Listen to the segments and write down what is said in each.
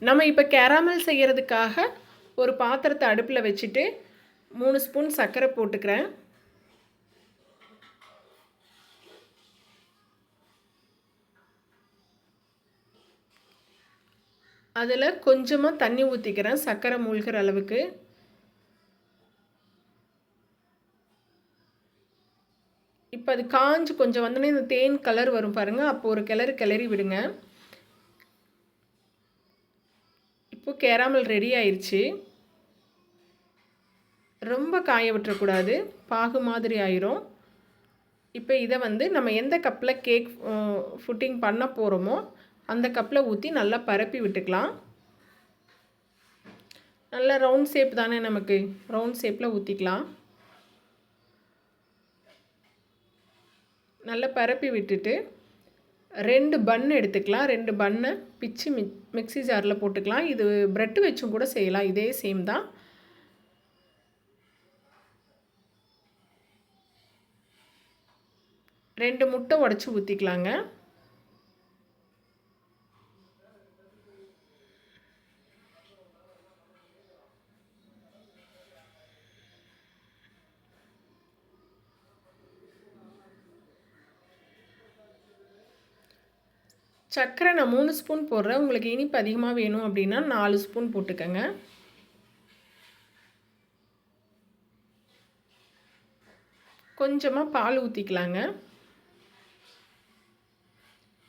நம்ம இப்போ கேராமல் செய்கிறதுக்காக ஒரு பாத்திரத்தை அடுப்பில் வச்சுட்டு 3 ஸ்பூன் சர்க்கரை போட்டுக்கிறேன். அதில் கொஞ்சமாக தண்ணி ஊற்றிக்கிறேன் சர்க்கரை மூழ்கிற அளவுக்கு. இப்போ அது காஞ்சு கொஞ்சம் வந்தோடனே இந்த தேன் கலர் வரும் பாருங்கள், அப்போ ஒரு கிளறி விடுங்க. இப்போ கேராமல் ரெடி ஆயிடுச்சு. ரொம்ப காய விட்டுறக்கூடாது, பாகு மாதிரி ஆயிரும். இப்போ இதை நம்ம எந்த கப்பில் கேக் ஃபுட்டிங் பண்ண போகிறோமோ அந்த கப்பில் ஊற்றி நல்லா பரப்பி விட்டுக்கலாம். நல்லா ரவுண்ட் ஷேப் தானே, நமக்கு ரவுண்ட் ஷேப்பில் ஊற்றிக்கலாம். நல்லா பரப்பி விட்டுட்டு 2 பன் எடுத்துக்கலாம். 2 பன்னை பிச்சு மிக்ஸி ஜாரில் போட்டுக்கலாம். இது ப்ரெட்டு வச்சும் கூட செய்யலாம், இதே சேம் தான். ரெண்டு முட்டை உடச்சி ஊற்றிக்கலாங்க. சர்க்கரை நான் 3 ஸ்பூன் போடுறேன். உங்களுக்கு இனிப்பு அதிகமாக வேணும் அப்படின்னா 4 ஸ்பூன் போட்டுக்கோங்க. கொஞ்சமாக பால் ஊற்றிக்கலாங்க,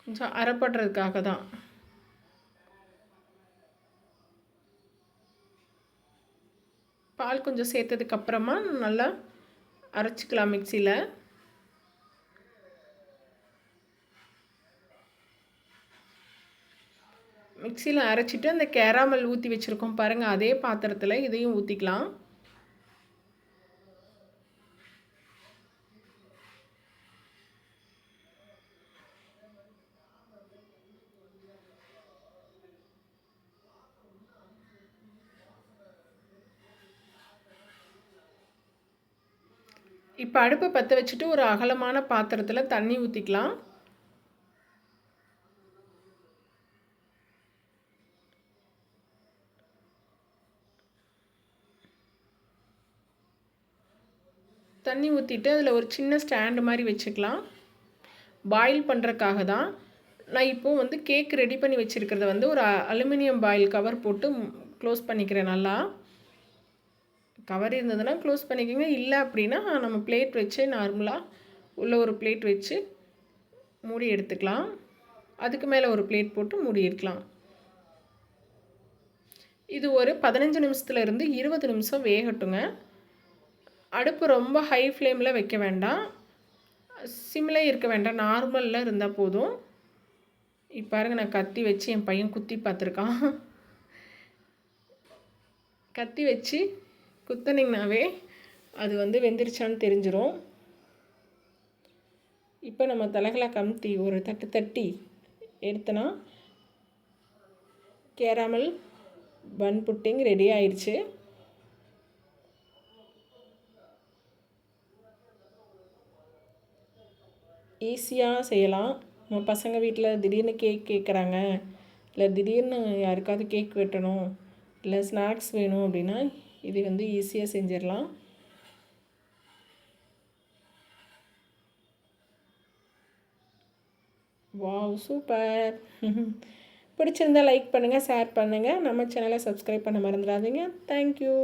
கொஞ்சம் அரைப்படுறதுக்காக தான். பால் கொஞ்சம் சேர்த்ததுக்கப்புறமா நல்லா அரைச்சிக்கலாம் மிக்சியில். மிக்சியில் அரைச்சிட்டு அந்த கேராமல் ஊற்றி வச்சுருக்கோம் பாருங்கள், அதே பாத்திரத்தில் இதையும் ஊற்றிக்கலாம். இப்போ அடுப்பை பற்ற வச்சுட்டு ஒரு அகலமான பாத்திரத்தில் தண்ணி ஊற்றிக்கலாம். தண்ணி ஊற்றிட்டு அதில் ஒரு சின்ன ஸ்டாண்டு மாதிரி வச்சுக்கலாம். பாயில் பண்ணுறதுக்காக தான். நான் இப்போது கேக் ரெடி பண்ணி வச்சுருக்கிறத ஒரு அலுமினியம் பாயில் கவர் போட்டு க்ளோஸ் பண்ணிக்கிறேன். நல்லா கவர் இருந்ததுன்னா க்ளோஸ் பண்ணிக்கோங்க, இல்லை அப்படின்னா நம்ம பிளேட் வச்சு நார்மலாக உள்ள ஒரு பிளேட் வச்சு மூடி எடுத்துக்கலாம். அதுக்கு மேலே ஒரு பிளேட் போட்டு மூடி எடுக்கலாம். இது ஒரு 15 நிமிஷத்துலேருந்து 20 நிமிஷம் வேகட்டுங்க. அடுப்பு ரொம்ப ஹை ஃப்ளேமில் வைக்க வேண்டாம், சிம்மில் இருக்க வேண்டாம், நார்மலில் இருந்தால் போதும். இப்போ பாருங்கள், நான் கத்தி வச்சு என் பையன் குத்தி பார்த்துருக்கான். கத்தி வச்சு குத்தினீங்கனாவே அது வெந்துருச்சான்னு தெரிஞ்சிடும். இப்போ நம்ம தலகலா கமுத்தி ஒரு தட்டு தட்டி எடுத்தனா கேராமல் பன் புட்டிங் ரெடி ஆயிடுச்சு. ஈஸியாக செய்யலாம். நம்ம பசங்க வீட்டில் திடீர்னு கேக் கேட்குறாங்க, இல்லை திடீர்னு யாருக்காவது கேக் வெட்டணும், இல்லை ஸ்நாக்ஸ் வேணும் அப்படின்னா இது ஈஸியாக செஞ்சிடலாம். Wow, super! பிடிச்சிருந்தால் லைக் பண்ணுங்கள், ஷேர் பண்ணுங்கள், நம்ம சேனலை சப்ஸ்கிரைப் பண்ண மறந்துடாதீங்க. தேங்க்யூ.